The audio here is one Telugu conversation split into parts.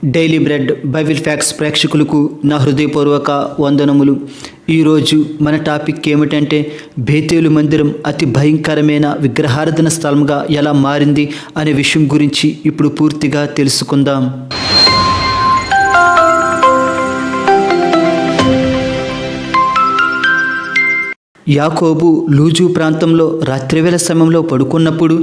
డైలీ బ్రెడ్ బైబిల్ ఫ్యాక్ట్స్ ప్రేక్షకులకు నా హృదయపూర్వక వందనములు. ఈరోజు మన టాపిక్ ఏమిటంటే బేతేలు మందిరం అతి భయంకరమైన విగ్రహారాధన స్థలంగా ఎలా మారింది అనే విషయం గురించి ఇప్పుడు పూర్తిగా తెలుసుకుందాం. యాకోబు లూజు ప్రాంతంలో రాత్రివేళ సమయంలో పడుకున్నప్పుడు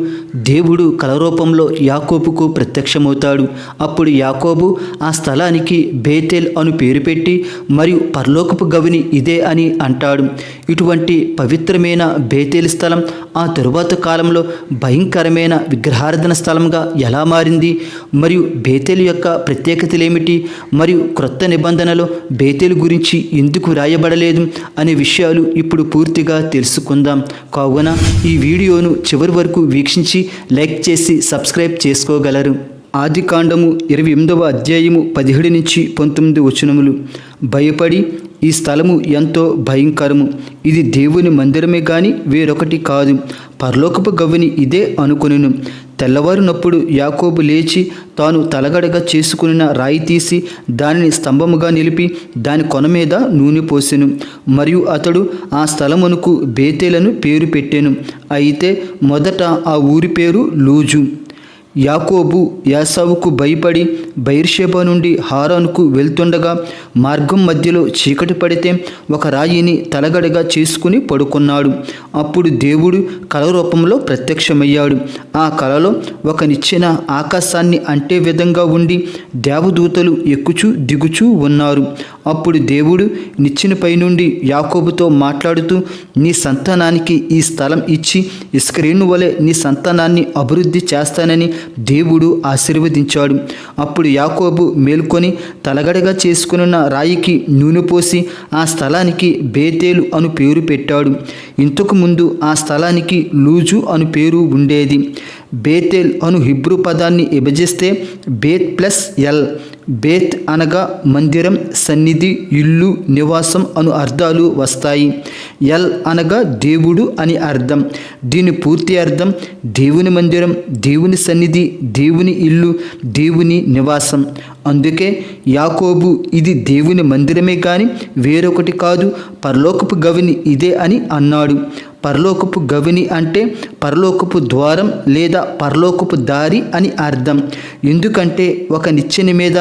దేవుడు కలరూపంలో యాకోబుకు ప్రత్యక్షమవుతాడు. అప్పుడు యాకోబు ఆ స్థలానికి బేతేల్ అను పేరు పెట్టి మరియు పరలోకపు గవిని ఇదే అని అంటాడు. ఇటువంటి పవిత్రమైన బేతేల్ స్థలం ఆ తరువాత కాలంలో భయంకరమైన విగ్రహారాధన స్థలంగా ఎలా మారింది, మరియు బేతేలు యొక్క ప్రత్యేకతలేమిటి, మరియు క్రొత్త నిబంధనలో బేతేలు గురించి ఎందుకు రాయబడలేదు అనే విషయాలు ఇప్పుడు పూర్తిగా తెలుసుకుందాం. కావున ఈ వీడియోను చివరి వరకు వీక్షించి లైక్ చేసి సబ్స్క్రైబ్ చేసుకోగలరు. ఆదికాండము 28వ అధ్యాయము 17 నుంచి 19 వచనములు. భయపడి, ఈ స్థలము ఎంతో భయంకరము, ఇది దేవుని మందిరమే గాని వేరొకటి కాదు, పరలోకపు గవిని ఇదే అనుకొనెను. తెల్లవారునప్పుడు యాకోబు లేచి తాను తలగడగా చేసుకున్న రాయి తీసి దానిని స్తంభముగా నిలిపి దాని కొన మీద నూనె పోసెను. మరియు అతడు ఆ స్థలమునకు బేతేలను పేరు పెట్టెను. అయితే మొదట ఆ ఊరి పేరు లూజు. యాకోబు యాసావుకు భయపడి బెయేర్షెబా నుండి హారానుకు వెళ్తుండగా మార్గం మధ్యలో చీకటి పడితే ఒక రాయిని తలగడగా చేసుకుని పడుకున్నాడు. అప్పుడు దేవుడు కల రూపంలో ప్రత్యక్షమయ్యాడు. ఆ కలలో ఒక నిచ్చెన ఆకాశాన్ని అంటే విధంగా ఉండి దేవదూతలు ఎక్కుచూ దిగుచూ ఉన్నారు. అప్పుడు దేవుడు నిచ్చెనపై నుండి యాకోబుతో మాట్లాడుతూ, నీ సంతానానికి ఈ స్థలం ఇచ్చి ఇస్కరేణు వలె నీ సంతానాన్ని అభివృద్ధి చేస్తానని దేవుడు ఆశీర్వదించాడు. అప్పుడు యాకోబు మేల్కొని తలగడగా చేసుకున్న రాయికి నూనె పోసి ఆ స్థలానికి బేతేలు అను పేరు పెట్టాడు. ఇంతకు ముందు ఆ స్థలానికి లూజు అను పేరు ఉండేది. బేతేల్ అను హిబ్రూ పదాన్ని విభజిస్తే బేత్ ప్లస్ ఎల్, బేత్ అనగా మందిరం, సన్నిధి, ఇల్లు, నివాసం అను అర్థాలు వస్తాయి. ఎల్ అనగా దేవుడు అని అర్థం. దీని పూర్తి అర్థం దేవుని మందిరం, దేవుని సన్నిధి, దేవుని ఇల్లు, దేవుని నివాసం. అందుకే యాకోబు ఇది దేవుని మందిరమే కానీ వేరొకటి కాదు, పరలోకపు గవిని ఇదే అని అన్నాడు. పరలోకపు గవిని అంటే పరలోకపు ద్వారం లేదా పరలోకపు దారి అని అర్థం. ఎందుకంటే ఒక నిచ్చెన మీద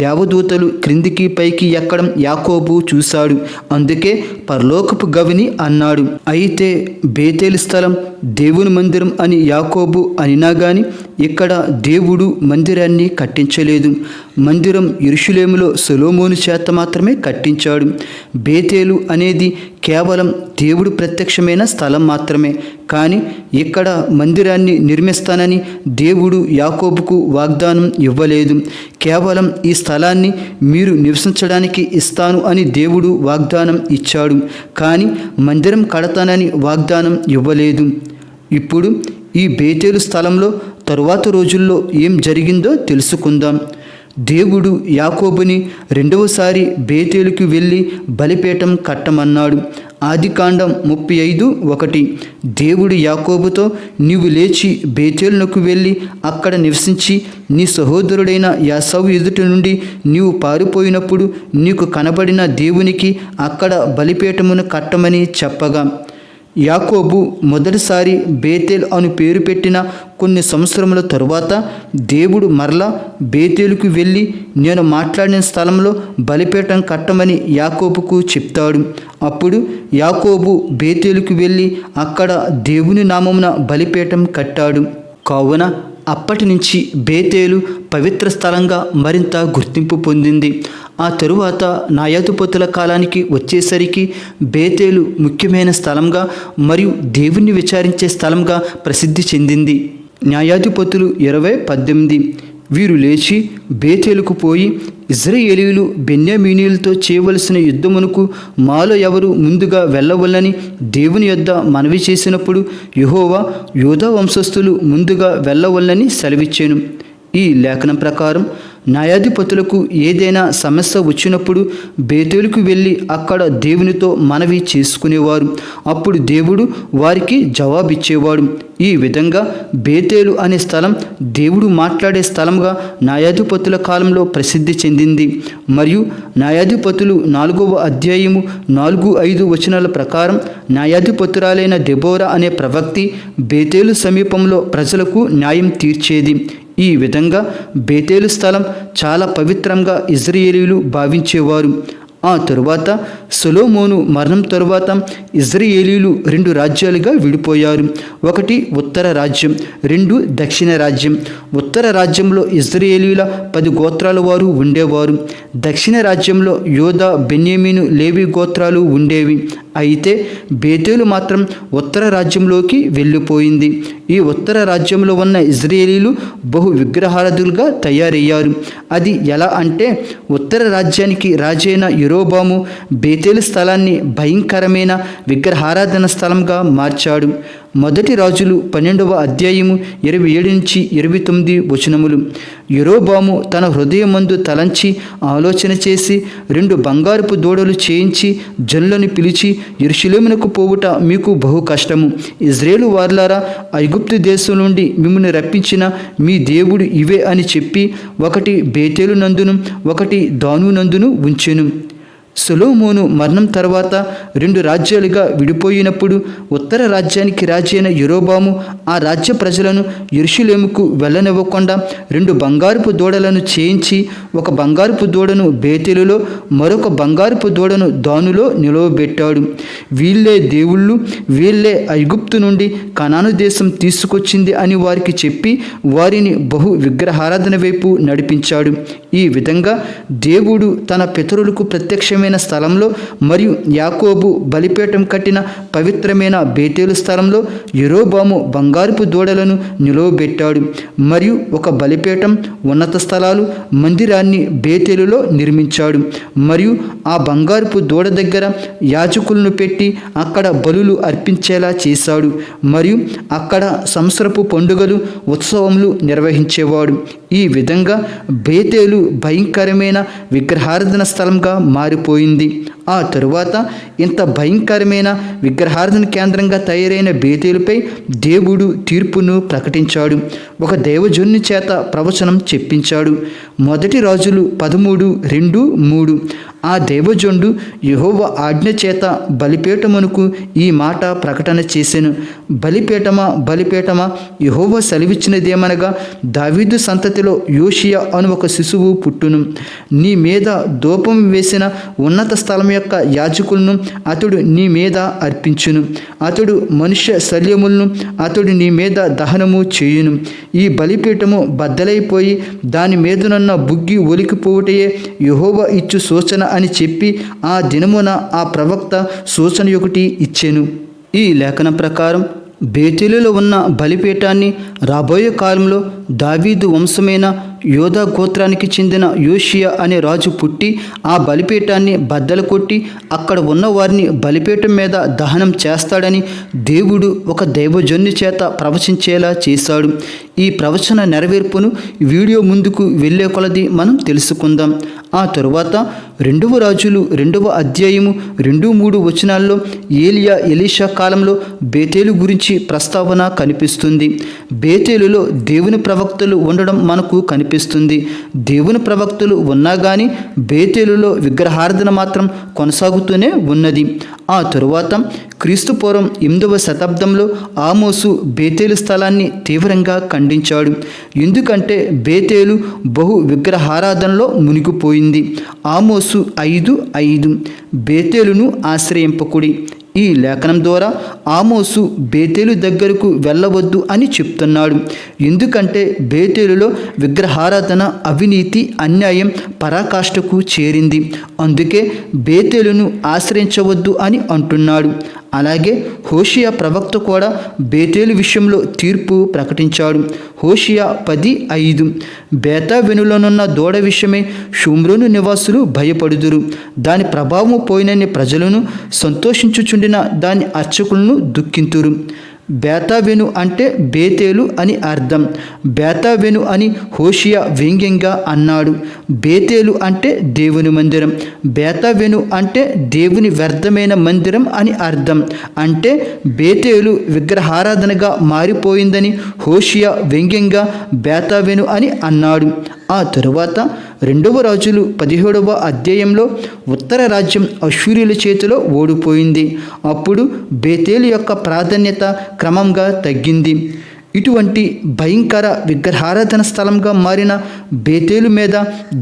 దేవదూతలు క్రిందికి పైకి ఎక్కడం యాకోబు చూశాడు. అందుకే పరలోకపు గవిని అన్నాడు. అయితే బేతేలు స్థలం దేవుని మందిరం అని యాకోబు అనినా గాని ఇక్కడ దేవుడు మందిరాన్ని కట్టించలేదు. మందిరం యెరూషలేములో సొలొమోను చేత మాత్రమే కట్టించాడు. బేతేలు అనేది కేవలం దేవుడు ప్రత్యక్షమైన స్థలం మాత్రమే. కానీ ఇక్కడ మందిరాన్ని నిర్మిస్తానని దేవుడు యాకోబుకు వాగ్దానం ఇవ్వలేదు. కేవలం ఈ స్థలాన్ని మీరు నివసించడానికి ఇస్తాను అని దేవుడు వాగ్దానం ఇచ్చాడు, కానీ మందిరం కడతానని వాగ్దానం ఇవ్వలేదు. ఇప్పుడు ఈ బేతేలు స్థలంలో తరువాత రోజుల్లో ఏం జరిగిందో తెలుసుకుందాం. దేవుడు యాకోబుని రెండవసారి బేతేలుకి వెళ్ళి బలిపీఠం కట్టమన్నాడు. ఆదికాండం 35:1. దేవుడు యాకోబుతో, నీవు లేచి బేతేలునకు వెళ్ళి అక్కడ నివసించి నీ సహోదరుడైన యాసావు ఎదుట నుండి నీవు పారిపోయినప్పుడు నీకు కనబడిన దేవునికి అక్కడ బలిపీఠమును కట్టమని చెప్పగా, యాకోబు మొదటిసారి బేతేల్ అను పేరు పెట్టిన కొన్ని సంవత్సరముల తరువాత దేవుడు మరలా బేతేలుకు వెళ్ళి నేను మాట్లాడిన స్థలంలో బలిపీఠం కట్టమని యాకోబుకు చెప్తాడు. అప్పుడు యాకోబు బేతేలుకు వెళ్ళి అక్కడ దేవుని నామమున బలిపీఠం కట్టాడు. కావున అప్పటి నుంచి బేతేలు పవిత్ర స్థలంగా మరింత గుర్తింపు పొందింది. ఆ తరువాత న్యాయాధిపతుల కాలానికి వచ్చేసరికి బేతేలు ముఖ్యమైన స్థలంగా మరియు దేవుణ్ణి విచారించే స్థలంగా ప్రసిద్ధి చెందింది. న్యాయాధిపతులు 20:18. వీరు లేచి బేతేలుకు పోయి, ఇశ్రాయేలీయులు బెన్యామీనీయులతో చేయవలసిన యుద్ధమునకు మాలో ఎవరు ముందుగా వెళ్ళవలనని దేవుని యొద్ద మనవి చేసినప్పుడు యెహోవా యూదా వంశస్థులు ముందుగా వెళ్ళవలనని సెలవిచ్చాను. ఈ లేఖనం ప్రకారం న్యాయాధిపతులకు ఏదైనా సమస్య వచ్చినప్పుడు బేతేలుకు వెళ్ళి అక్కడ దేవునితో మనవి చేసుకునేవారు. అప్పుడు దేవుడు వారికి జవాబిచ్చేవాడు. ఈ విధంగా బేతేలు అనే స్థలం దేవుడు మాట్లాడే స్థలంగా న్యాయాధిపతుల కాలంలో ప్రసిద్ధి చెందింది. మరియు న్యాయాధిపతులు 4వ అధ్యాయము 4-5 వచనాల ప్రకారం న్యాయాధిపతురాలైన దెబోరా అనే ప్రవక్తి బేతేలు సమీపంలో ప్రజలకు న్యాయం తీర్చేది. ఈ విధంగా బేతేలు స్థలం చాలా పవిత్రంగా ఇశ్రాయేలీయులు భావించేవారు. ఆ తరువాత సొలొమోను మరణం తరువాత ఇశ్రాయేలీయులు 2 రాజ్యాలుగా విడిపోయారు. ఒకటి ఉత్తర రాజ్యం, 2 దక్షిణ రాజ్యం. ఉత్తర రాజ్యంలో ఇశ్రాయేలీయుల 10 గోత్రాల వారు ఉండేవారు. దక్షిణ రాజ్యంలో యోధా, బెన్యామీను, లేవి గోత్రాలు ఉండేవి. అయితే బేతేలు మాత్రం ఉత్తర రాజ్యంలోకి వెళ్ళిపోయింది. ఈ ఉత్తర రాజ్యంలో ఉన్న ఇశ్రాయేలీయులు బహు విగ్రహారాధులుగా తయారయ్యారు. అది ఎలా అంటే, ఉత్తర రాజ్యానికి రాజైన యెరోబాము బేతేలు స్థలాన్ని భయంకరమైన విగ్రహారాధన స్థలంగా మార్చాడు. మొదటి రాజులు 12వ అధ్యాయము 27-29 వచనములు. యెరోబాము తన హృదయమందు తలంచి ఆలోచన చేసి 2 బంగారపు దూడలు చేయించి జనులను పిలిచి, యెరూషలేమునకు పోవుట మీకు బహు కష్టము. ఇశ్రాయేలు వారలారా, ఐగుప్తు దేశం నుండి మిమ్మల్ని రప్పించిన మీ దేవుడు ఇవే అని చెప్పి ఒకటి బేతేలు నందును ఒకటి దాను నందును ఉంచెను. సొలొమోను మరణం తర్వాత 2 రాజ్యాలుగా విడిపోయినప్పుడు ఉత్తర రాజ్యానికి రాజైన యెరోబాము ఆ రాజ్య ప్రజలను యెరూషలేముకు వెళ్ళనివ్వకుండా 2 బంగారపు దూడలను చేయించి, ఒక బంగారపు దూడను బేతేలులో, మరొక బంగారపు దూడను దానులో నిలవబెట్టాడు. వీళ్ళే దేవుళ్ళు, వీళ్ళే ఐగుప్తు నుండి కనాను దేశం తీసుకొచ్చింది అని వారికి చెప్పి వారిని బహు విగ్రహారాధన వైపు నడిపించాడు. ఈ విధంగా దేవుడు తన పితరులకు ప్రత్యక్షమైన స్థలంలో మరియు యాకోబు బలిపీఠం కట్టిన పవిత్రమైన బేతేలు స్థలంలో యెరోబాము బంగారపు దూడలను నిలువబెట్టాడు. మరియు ఒక బలిపీఠం, ఉన్నత స్థలాలు, మందిరాన్ని బేతేలులో నిర్మించాడు. మరియు ఆ బంగారపు దూడ దగ్గర యాజకులను పెట్టి అక్కడ బలులు అర్పించేలా చేశాడు. మరియు అక్కడ సంవత్సరపు పండుగలు, ఉత్సవములు నిర్వహించేవాడు. ఈ విధంగా బేతేలు భయంకరమైన విగ్రహారాధన స్థలంగా మారిపోయింది. ఆ తరువాత ఇంత భయంకరమైన విగ్రహారాధన కేంద్రంగా తయారైన బేతేలుపై దేవుడు తీర్పును ప్రకటించాడు. ఒక దైవజనుని చేత ప్రవచనం చెప్పించాడు. మొదటి రాజులు 13:2-3. ఆ దైవజనుడు యెహోవా ఆజ్ఞ చేత బలిపీఠమునకు ఈ మాట ప్రకటన చేసెను. బలిపీఠమా, బలిపీఠమా, యెహోవా సెలవిచ్చినదేమనగా, దావీదు సంతతిలో యోషియా అను ఒక శిశువు పుట్టును. నీ మీద ధూపం వేసిన ఉన్నత స్థలం యొక్క యాజకులను అతడు నీ మీద అర్పించును. అతడు మనుష్య శల్యములను అతడు నీ మీద దహనము చేయును. ఈ బలిపీఠము బద్దలైపోయి దాని మీదనున్న బుగ్గి ఒలికిపోవుటయే యెహోవా ఇచ్చు సూచన అని చెప్పి ఆ దినమున ఆ ప్రవక్త సూచన ఒకటి ఇచ్చెను. ఈ లేఖన ప్రకారం బేతేలులో ఉన్న బలిపీఠాన్ని రాబోయే కాలంలో దావీదు వంశమైన యోధా గోత్రానికి చెందిన యోషియా అనే రాజు పుట్టి ఆ బలిపీఠాన్ని బద్దలు కొట్టి అక్కడ ఉన్న వారిని బలిపీఠం మీద దహనం చేస్తాడని దేవుడు ఒక దైవజనుని చేత ప్రవచించేలా చేశాడు. ఈ ప్రవచన నెరవేర్పును వీడియో ముందుకు వెళ్ళే కొలది మనం తెలుసుకుందాం. ఆ తరువాత 2వ రాజులు 2వ అధ్యాయము 2-3 వచనాల్లో ఏలియా, ఎలీషా కాలంలో బేతేలు గురించి ప్రస్తావన కనిపిస్తుంది. బేతేలులో దేవుని ప్రవక్తలు ఉండడం మనకు కనిపిస్తుంది. దేవుని ప్రవక్తలు ఉన్నా కానీ బేతేలులో విగ్రహారాధన మాత్రం కొనసాగుతూనే ఉన్నది. ఆ తరువాత క్రీస్తుపూర్వం 8వ శతాబ్దంలో ఆమోసు బేతేలు స్థలాన్ని తీవ్రంగా ఖండించాడు. ఎందుకంటే బేతేలు బహు విగ్రహారాధనలో మునిగిపోయింది. ఆమోసు 5:5 బేతేలును ఆశ్రయింపకుడి. ఈ లేఖనం ద్వారా ఆమోసు బేతేలు దగ్గరకు వెళ్ళవద్దు అని చెప్తున్నాడు. ఎందుకంటే బేతేలులో విగ్రహారాధన, అవినీతి, అన్యాయం పరాకాష్ఠకు చేరింది. అందుకే బేతేలును ఆశ్రయించవద్దు అని అంటున్నాడు. అలాగే హోషియా ప్రవక్త కూడా బేతేలు విషయంలో తీర్పు ప్రకటించాడు. హోషియా 10:5 బేతావెనులోనున్న దూడ విషయమై షోమ్రోను నివాసులు భయపడుదురు. దాని ప్రభావము పోయినని ప్రజలను, సంతోషించుచుండిన దాని అర్చకులను దుఃఖింతురు. బేతావెను అంటే బేతేలు అని అర్థం. బేతావెను అని హోషియా వ్యంగ్యంగా అన్నాడు. బేతేలు అంటే దేవుని మందిరం, బేతావెను అంటే దేవుని వ్యర్థమైన మందిరం అని అర్థం. అంటే బేతేలు విగ్రహారాధనగా మారిపోయిందని హోషియా వ్యంగ్యంగా బేతావెను అని అన్నాడు. ఆ తరువాత 2వ రాజులు 17వ అధ్యాయంలో ఉత్తర రాజ్యం అశ్షూరీయుల చేతిలో ఓడిపోయింది. అప్పుడు బేతేలు యొక్క ప్రాధాన్యత క్రమంగా తగ్గింది. ఇటువంటి భయంకర విగ్రహారాధన స్థలంగా మారిన బేతేలు మీద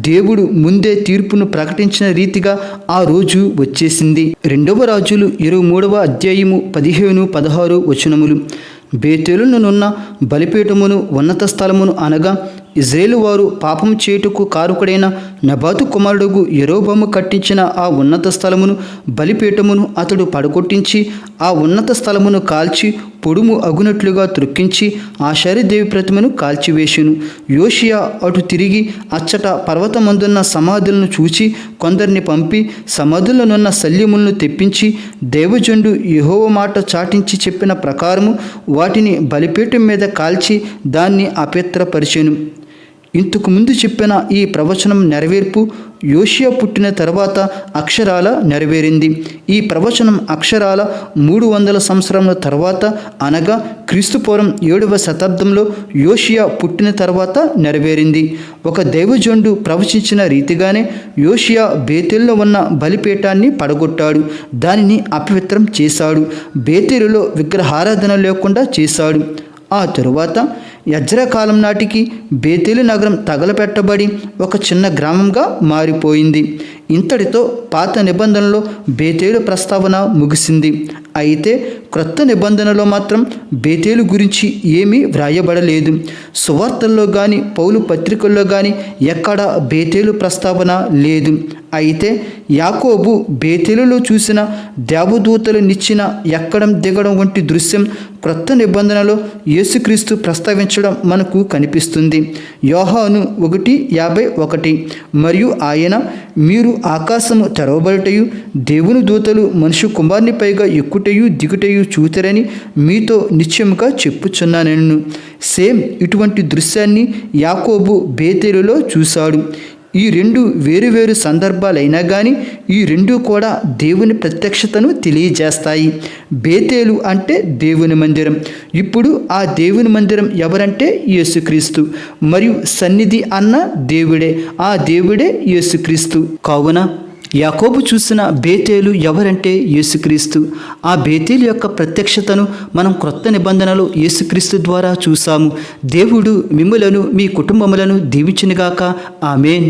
దేవుడు ముందే తీర్పును ప్రకటించిన రీతిగా ఆ రోజు వచ్చేసింది. 2వ రాజులు 23వ అధ్యాయము 15-16 వచనములు. బేతేలునున్న బలిపీఠమును ఉన్నత స్థలమును అనగా ఇజ్రాయేలు వారు పాపం చేయుటకు కారకుడైన నెబాతు కుమారుడు యెరోబోము కట్టించిన ఆ ఉన్నత స్థలమును బలిపీఠమును అతడు పడగొట్టించి ఆ ఉన్నత స్థలమును కాల్చి పొడుము అగునట్లుగా త్రొక్కించి ఆషారిదేవి ప్రతిమను కాల్చివేసెను. యోషియా అటు తిరిగి అచ్చట పర్వతమందున్న సమాధులను చూచి కొందరిని పంపి సమాధులనున్న శల్యములను తెప్పించి దైవజనుడు యెహోవా మాట చాటించి చెప్పిన ప్రకారము వాటిని బలిపీఠం మీద కాల్చి దాన్ని అపవిత్రపరిచెను. ఇంతకు ముందు చెప్పిన ఈ ప్రవచనం నెరవేర్పు యోషియా పుట్టిన తర్వాత అక్షరాల నెరవేరింది. ఈ ప్రవచనం అక్షరాల 300 సంవత్సరముల తర్వాత అనగా క్రీస్తుపూర్వం 7వ శతాబ్దంలో యోషియా పుట్టిన తర్వాత నెరవేరింది. ఒక దైవజనుడు ప్రవచించిన రీతిగానే యోషియా బేతేలులో ఉన్న బలిపీఠాన్ని పడగొట్టాడు, దానిని అపవిత్రం చేశాడు, బేతేలులో విగ్రహారాధన లేకుండా చేశాడు. ఆ తరువాత యజ్రా కాలం నాటికి బేతేలు నగరం తగలపెట్టబడి ఒక చిన్న గ్రామంగా మారిపోయింది. ఇంతటితో పాత నిబంధనలో బేతేలు ప్రస్తావన ముగిసింది. అయితే క్రొత్త నిబంధనలో మాత్రం బేతేలు గురించి ఏమీ వ్రాయబడలేదు. సువార్తల్లో కానీ పౌలు పత్రికల్లో కానీ ఎక్కడ బేతేలు ప్రస్తావన లేదు. అయితే యాకోబు బేతేలులో చూసిన దేవదూతలనిచ్చిన ఎక్కడం దిగడం వంటి దృశ్యం క్రొత్త నిబంధనలో యేసుక్రీస్తు ప్రస్తావించడం మనకు కనిపిస్తుంది. యోహాను 1:51 మరియు ఆయన మీరు ఆకాశము తెరవబడుటయు దేవుని దూతలు మనుష్య కుమారుని పైగా ఎక్కుటయు దిగుటయు చూతరని మీతో నిశ్చయముగా చెప్పుచున్నాను. సేమ్ ఇటువంటి దృశ్యాన్ని యాకోబు బేతేలులో చూశాడు. ఈ రెండు వేరు సందర్భాలైనా కానీ ఈ రెండు కూడా దేవుని ప్రత్యక్షతను తెలియజేస్తాయి. బేతేలు అంటే దేవుని మందిరం. ఇప్పుడు ఆ దేవుని మందిరం ఎవరంటే యేసుక్రీస్తు, మరియు సన్నిధి అన్న దేవుడే, ఆ దేవుడే యేసుక్రీస్తు. కావున యాకోబు చూసిన బేతేలు ఎవరంటే యేసుక్రీస్తు. ఆ బేతేలు యొక్క ప్రత్యక్షతను మనం క్రొత్త నిబంధనలో యేసుక్రీస్తు ద్వారా చూసాము. దేవుడు మిమ్ములను మీ కుటుంబములను దీవించునుగాక. ఆమేన్.